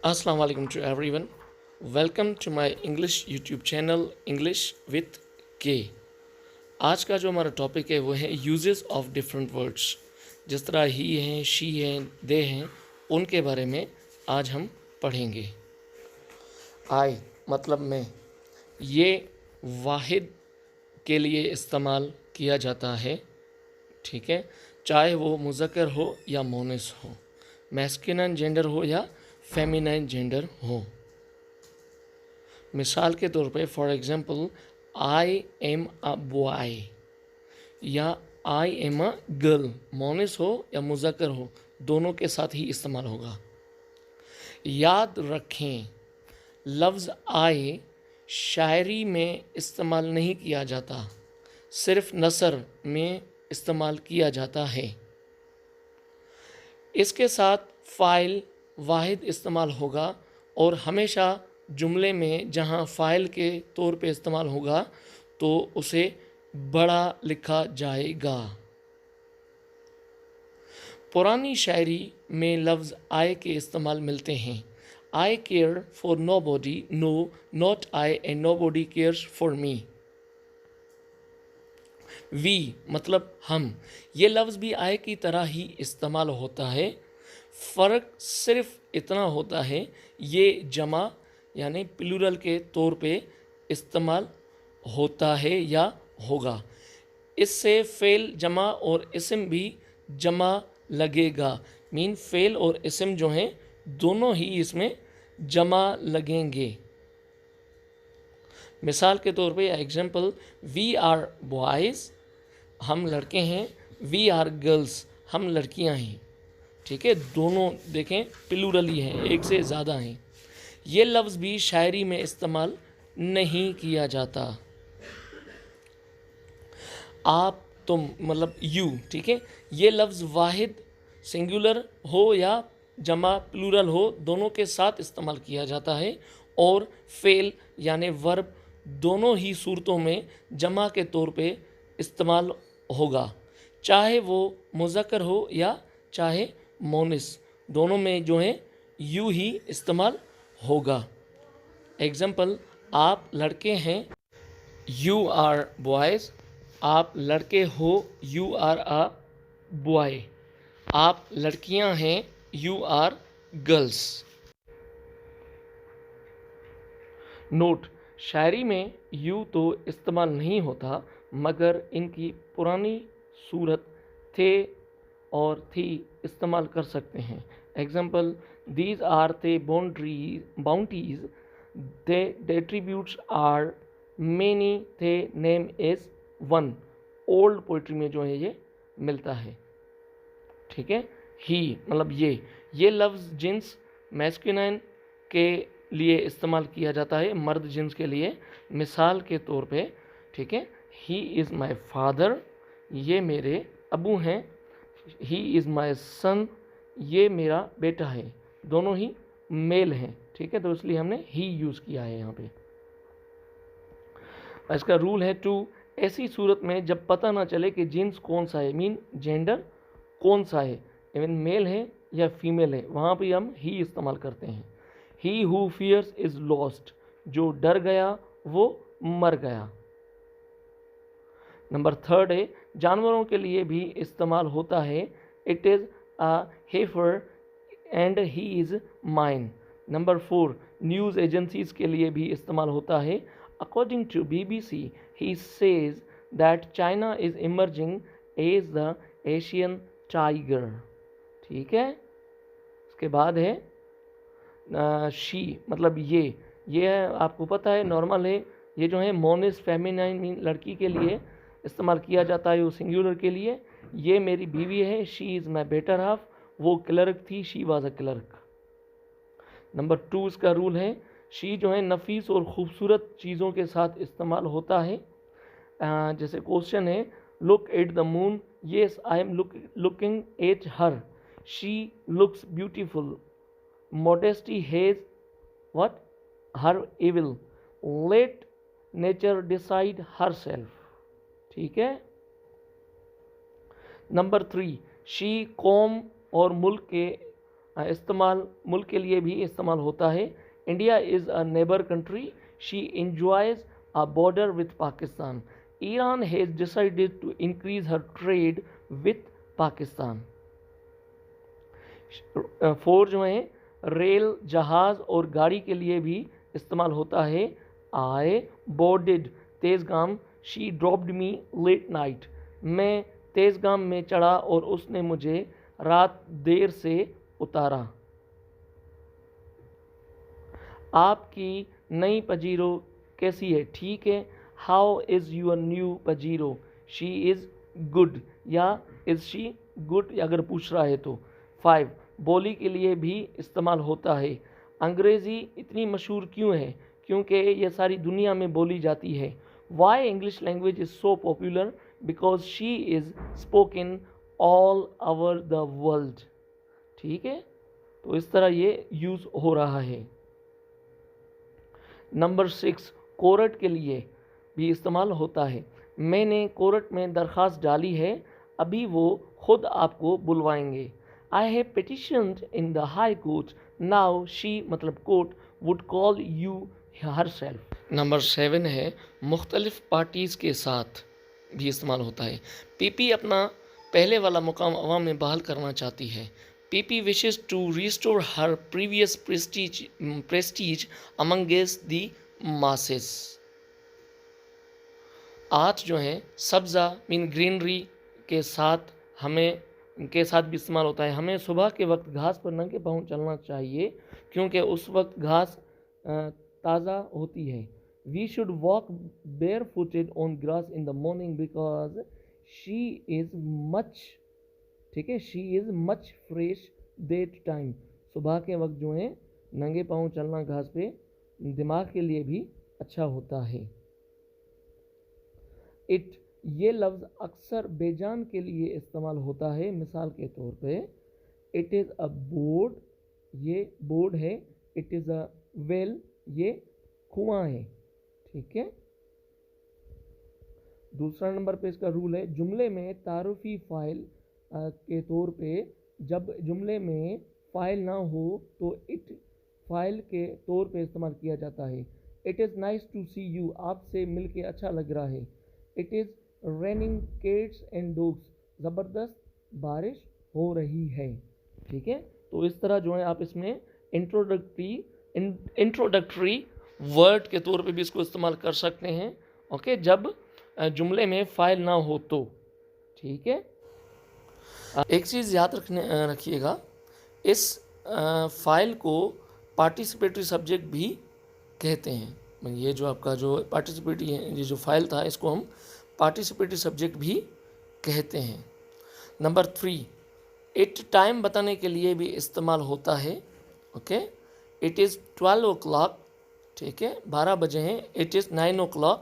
Assalamu alaikum to everyone. Welcome to my English YouTube channel English with K. आज का जो हमारा topic है वो है यूजेस ऑफ डिफरेंट वर्ड्स. जिस तरह ही हैं, शी हैं, दे हैं, उनके बारे में आज हम पढ़ेंगे. आई मतलब मैं, ये वाहिद के लिए इस्तेमाल किया जाता है. ठीक है, चाहे वो मुज़क्कर हो या मोनिस हो, मैस्कुलिन जेंडर हो या फेमिनाइन जेंडर हो. मिसाल के तौर पे for example, I am a boy या आई एम अ गर्ल, मोनिस हो या मुज़क्कर हो, दोनों के साथ ही इस्तेमाल होगा. याद रखें, लफ्ज़ आई शायरी में इस्तेमाल नहीं किया जाता, सिर्फ नसर में इस्तेमाल किया जाता है. इसके साथ फ़ाइल वाहिद इस्तेमाल होगा और हमेशा जुमले में जहाँ फ़ाइल के तौर पे इस्तेमाल होगा तो उसे बड़ा लिखा जाएगा. पुरानी शायरी में लफ्ज़ आई के इस्तेमाल मिलते हैं. I care for nobody, no not I and nobody cares for me. We मतलब हम, ये लफ्ज़ भी आई की तरह ही इस्तेमाल होता है. फ़र्क सिर्फ इतना होता है, ये जमा यानी प्लूरल के तौर पे इस्तेमाल होता है या होगा. इससे फ़ेल जमा और इसम भी जमा लगेगा. मीन फ़ेल और इसम जो हैं दोनों ही इसमें जमा लगेंगे. मिसाल के तौर पे एग्जांपल, वी आर बॉयज़, हम लड़के हैं. वी आर गर्ल्स, हम लड़कियां हैं. ठीक है, दोनों देखें प्लूरल ही हैं, एक से ज़्यादा हैं. ये लफ्ज़ भी शायरी में इस्तेमाल नहीं किया जाता. आप, तुम मतलब यू. ठीक है, ये लफ्ज़ वाहिद सिंगुलर हो या जमा प्लूरल हो, दोनों के साथ इस्तेमाल किया जाता है. और फेल यानी वर्ब दोनों ही सूरतों में जमा के तौर पे इस्तेमाल होगा, चाहे वो मुज़क्कर हो या चाहे मोनिस, दोनों में जो है यू ही इस्तेमाल होगा. एग्जाम्पल, आप लड़के हैं, यू आर बॉयज़. आप लड़के हो, यू आर अ बॉय. आप लड़कियां हैं, यू आर गर्ल्स. नोट, शायरी में यू तो इस्तेमाल नहीं होता, मगर इनकी पुरानी सूरत थे और थी इस्तेमाल कर सकते हैं. Example, these are thy bounties, thy attributes are many, thy name is one. Old poetry में जो है ये मिलता है. ठीक है, ही मतलब ये लफ्ज़ जिन्स मैस्कुलिन के लिए इस्तेमाल किया जाता है, मर्द जिन्स के लिए. मिसाल के तौर पे, ठीक है, ही इज़ माई फादर, ये मेरे अबू हैं. ही इज़ माई सन, ये मेरा बेटा है. दोनों ही मेल हैं. ठीक है, तो इसलिए हमने ही यूज़ किया है यहाँ पे. इसका रूल है टू, ऐसी सूरत में जब पता ना चले कि जिन्स कौन सा है, मीन जेंडर कौन सा है, इवन मेल है या फीमेल है, वहाँ पे हम ही इस्तेमाल करते हैं. He who fears is lost, जो डर गया वो मर गया. नंबर थर्ड है, जानवरों के लिए भी इस्तेमाल होता है. It is a heifer and he is mine. Number four, news agencies के लिए भी इस्तेमाल होता है. According to BBC, he says that China is emerging as the Asian tiger. ठीक है, इसके बाद है शी मतलब ये आपको पता है, नॉर्मल है. ये जो है मोनिस फेमिनाइन मीन लड़की के लिए इस्तेमाल किया जाता है, वो सिंगुलर के लिए. ये मेरी बीवी है, she is my better half. वो क्लर्क थी, she was a clerk. Number two, इसका रूल है, शी जो है नफीस और ख़ूबसूरत चीज़ों के साथ इस्तेमाल होता है. जैसे क्वेश्चन है, look at the moon, yes I am looking at her. She looks beautiful. Modesty has what her evil. Let nature decide herself. ठीक है. नंबर थ्री, शी कौम और मुल्क के इस्तेमाल मुल्क के लिए भी इस्तेमाल होता है. India is a neighbour country. She enjoys a border with Pakistan. Iran has decided to increase her trade with Pakistan. 4 जो है रेल, जहाज़ और गाड़ी के लिए भी इस्तेमाल होता है. I boarded Tezgam. She dropped me late night. मैं तेज़गाम में चढ़ा और उसने मुझे रात देर से उतारा. आपकी नई पजीरो कैसी है? ठीक है. How is your new Pajero? She is good या इज़ शी गुड अगर पूछ रहा है तो. 5 बोली के लिए भी इस्तेमाल होता है. अंग्रेज़ी इतनी मशहूर क्यों है? क्योंकि ये सारी दुनिया में बोली जाती है. Why English language is so popular? Because she is spoken all over the world. ठीक है, तो इस तरह ये यूज़ हो रहा है. नंबर 6 कोर्ट के लिए भी इस्तेमाल होता है. मैंने कोर्ट में दरख्वास्त डाली है, अभी वो खुद आपको बुलवाएंगे. I have petitioned in the high court, now she मतलब court would call you herself. Number 7 है मुख्तलिफ पार्टीज़ के साथ भी इस्तेमाल होता है. पीपी अपना पहले वाला मुकाम अवाम में बहाल करना चाहती है. PP wishes to restore her previous prestige amongst the masses. 8 जो है सब्ज़ा मीन ग्रीनरी के साथ भी इस्तेमाल होता है. हमें सुबह के वक्त घास पर नंगे पाँव चलना चाहिए क्योंकि उस वक्त घास ताज़ा होती है. We should walk barefooted on grass in the morning because she is much ठीक है she is much fresh that time. सुबह के वक्त जो है नंगे पाँव चलना घास पे दिमाग के लिए भी अच्छा होता है. इट ये लफ्ज़ अक्सर बेजान के लिए इस्तेमाल होता है. मिसाल के तौर पे इट इज़ अ बोर्ड, ये बोर्ड है. इट इज़ अ वेल, ये कुआं है. ठीक है. दूसरा नंबर पे इसका रूल है जुमले में तारुफी फ़ाइल के तौर पे जब जुमले में फ़ाइल ना हो तो इट फ़ाइल के तौर पे इस्तेमाल किया जाता है. It is nice to see you, आपसे मिल के अच्छा लग रहा है. It is raining cats and dogs, ज़बरदस्त बारिश हो रही है. ठीक है, तो इस तरह जो है आप इसमें इंट्रोडक्टरी वर्ड के तौर पे भी इसको इस्तेमाल कर सकते हैं. ओके, जब जुमले में फ़ाइल ना हो तो. ठीक है, एक चीज़ याद रखिएगा, इस फाइल को पार्टिसिपेटरी सब्जेक्ट भी कहते हैं. ये जो आपका जो पार्टिसिपेटरी है, ये जो फाइल था, इसको हम पार्टिसिपेटरी सब्जेक्ट भी कहते हैं. नंबर 3 इट टाइम बताने के लिए भी इस्तेमाल होता है. Okay, it is 12 o'clock. ठीक है, 12 बजे हैं. इट इज़ 9 o'clock,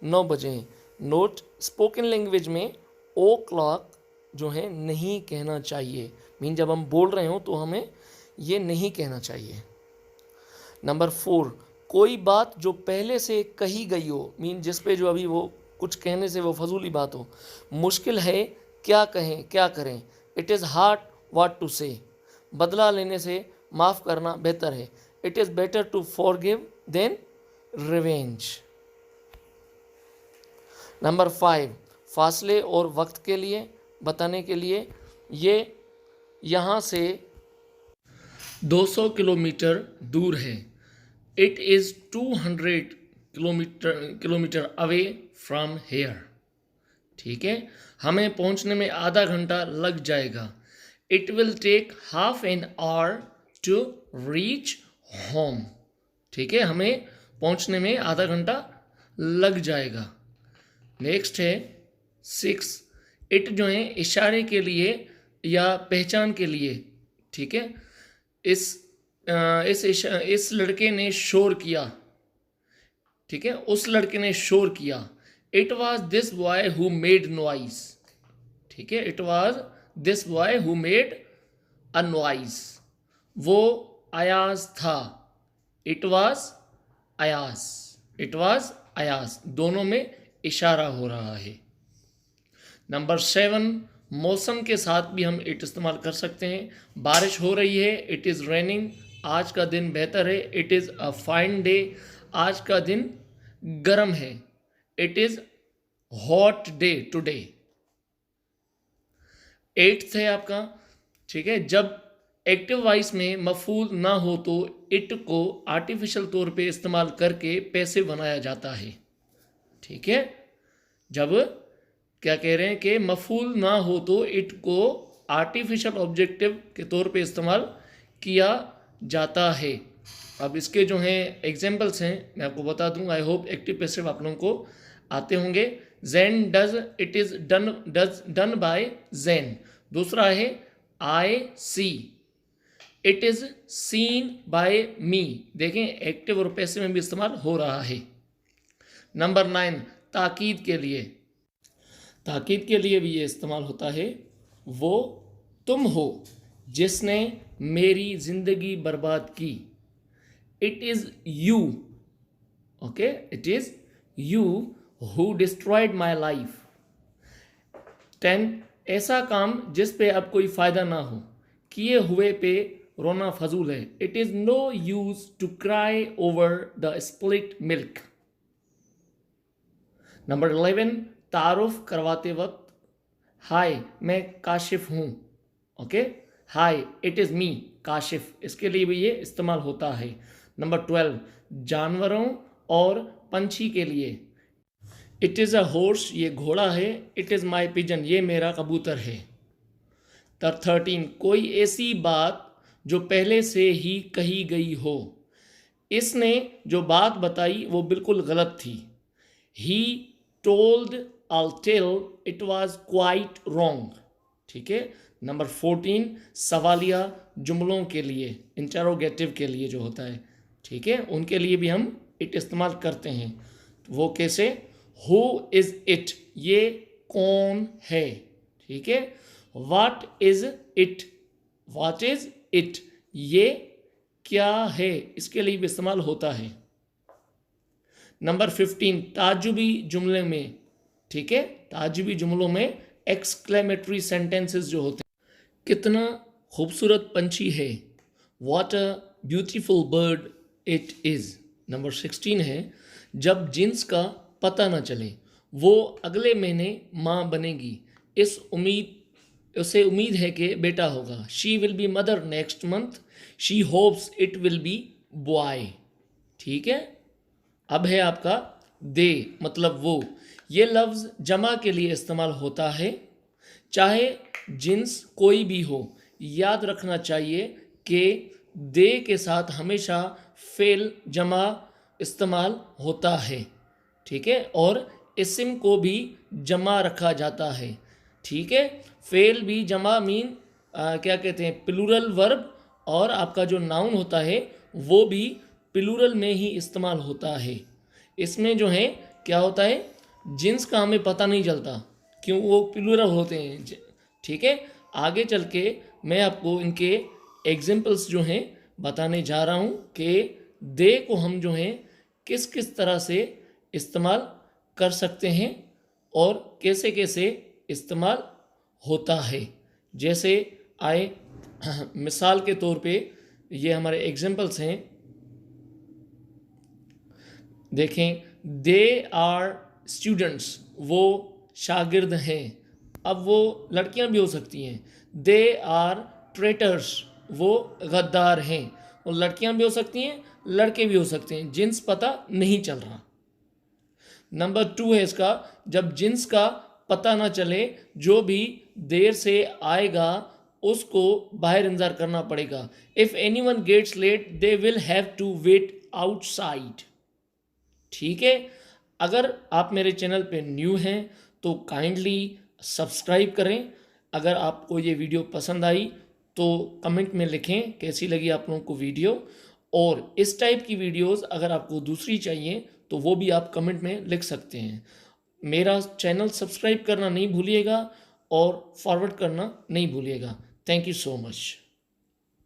9 बजे हैं. नोट, स्पोकन लैंग्वेज में ओ क्लॉक जो है नहीं कहना चाहिए. मीन जब हम बोल रहे हो तो हमें ये नहीं कहना चाहिए. नंबर 4 कोई बात जो पहले से कही गई हो, मीन जिस पे जो अभी वो कुछ कहने से वो फजूली बात हो. मुश्किल है, क्या कहें, क्या करें. It is hard what to say, बदला लेने से माफ़ करना बेहतर है. It is better to forgive than revenge. Number 5 फासले और वक्त के लिए बताने के लिए, ये यहाँ से 200 किलोमीटर दूर है. It is 200 kilometre away from here. ठीक है, हमें पहुँचने में आधा घंटा लग जाएगा. It will take half an hour to reach home. ठीक है, हमें पहुँचने में आधा घंटा लग जाएगा. नेक्स्ट है 6 इट जो है इशारे के लिए या पहचान के लिए. ठीक है, इस लड़के ने शोर किया. ठीक है, उस लड़के ने शोर किया. It was this boy who made noise. ठीक है, it was this boy who made a noise. वो अयाज था. It was Ayaz, it was Ayaz, दोनों में इशारा हो रहा है. नंबर 7 मौसम के साथ भी हम इट इस्तेमाल कर सकते हैं। बारिश हो रही है, इट इज़ रेनिंग। आज का दिन बेहतर है, it is a fine day. आज का दिन गर्म है, it is hot day today. 8th है आपका, ठीक है। जब एक्टिव वॉइस में मफूल ना हो तो इट को आर्टिफिशियल तौर पे इस्तेमाल करके पैसिव बनाया जाता है, ठीक है। जब क्या कह रहे हैं कि मफूल ना हो तो इट को आर्टिफिशियल ऑब्जेक्टिव के तौर पे इस्तेमाल किया जाता है। अब इसके जो हैं एग्जाम्पल्स हैं मैं आपको बता दूं। आई होप एक्टिव पैसिव आप लोगों को आते होंगे। Jain does, it is done by Jain. दूसरा है आई सी, इट इज़ सीन बाय मी। देखें एक्टिव और पैसिव में भी इस्तेमाल हो रहा है। नंबर 9, ताकीद के लिए। ताकीद के लिए भी ये इस्तेमाल होता है। वो तुम हो जिसने मेरी ज़िंदगी बर्बाद की। It is you, okay, it is you who destroyed my life. 10, ऐसा काम जिस पे अब कोई फ़ायदा ना हो, किए हुए पे रोना फजूल है। It is no use to cry over the split milk. Number 11, तारुफ करवाते वक्त, हाय मैं काशिफ हूँ, okay, hi it is me Kashif, इसके लिए भी ये इस्तेमाल होता है। नंबर 12, जानवरों और पंछी के लिए, इट इज़ अ हॉर्स, ये घोड़ा है। इट इज़ माई पिजन, ये मेरा कबूतर है। 13, कोई ऐसी बात जो पहले से ही कही गई हो। इसने जो बात बताई वो बिल्कुल गलत थी। He told a tale, it was quite wrong, ठीक है। नंबर 14, सवालिया जुमलों के लिए, इंटरोगेटिव के लिए जो होता है, ठीक है, उनके लिए भी हम इट इस्तेमाल करते हैं। वो कैसे? हु इज़ इट, ये कौन है, ठीक है। What is it, what is it, ये क्या है, इसके लिए भी इस्तेमाल होता है। नंबर 15, ताजुबी जुमले में, ठीक है, ताजुबी जुमलों में एक्सक्लेमेटरी सेंटेंसेस जो होते हैं, कितना खूबसूरत पंछी है, what a beautiful bird it is. Number 16 है, जब जिन्स का पता ना चले, वो अगले महीने माँ बनेगी, उसे उम्मीद है कि बेटा होगा। She will be mother next month, she hopes it will be boy, ठीक है। अब है आपका दे, मतलब वो। ये लफ्ज़ जमा के लिए इस्तेमाल होता है, चाहे जिन्स कोई भी हो। याद रखना चाहिए कि दे के साथ हमेशा फेल जमा इस्तेमाल होता है, ठीक है, और इस्म को भी जमा रखा जाता है, ठीक है। फेल भी जमा मीन क्या कहते हैं, प्लूरल वर्ब, और आपका जो नाउन होता है वो भी प्लूरल में ही इस्तेमाल होता है। इसमें जो है क्या होता है, जिन्स का हमें पता नहीं चलता क्यों वो प्लूरल होते हैं, ठीक है। आगे चल के मैं आपको इनके एग्जाम्पल्स जो हैं बताने जा रहा हूँ कि दे को हम जो हैं किस किस तरह से इस्तेमाल कर सकते हैं और कैसे कैसे इस्तेमाल होता है। जैसे आए मिसाल के तौर पे ये हमारे एग्जाम्पल्स हैं, देखें। दे आर स्टूडेंट्स, वो शागिर्द हैं। अब वो लड़कियां भी हो सकती हैं। दे आर ट्रेटर्स, वो गद्दार हैं। और लड़कियां भी हो सकती हैं, लड़के भी हो सकते हैं, जिन्स पता नहीं चल रहा। नंबर 2 है इसका, जब जिन्स का पता ना चले, जो भी देर से आएगा उसको बाहर इंतजार करना पड़ेगा। If anyone gets late they will have to wait outside, ठीक है। अगर आप मेरे चैनल पे न्यू हैं तो काइंडली सब्सक्राइब करें। अगर आपको ये वीडियो पसंद आई तो कमेंट में लिखें कैसी लगी आप लोगों को वीडियो, और इस टाइप की वीडियोस अगर आपको दूसरी चाहिए तो वो भी आप कमेंट में लिख सकते हैं। मेरा चैनल सब्सक्राइब करना नहीं भूलिएगा और फॉरवर्ड करना नहीं भूलिएगा। Thank you so much.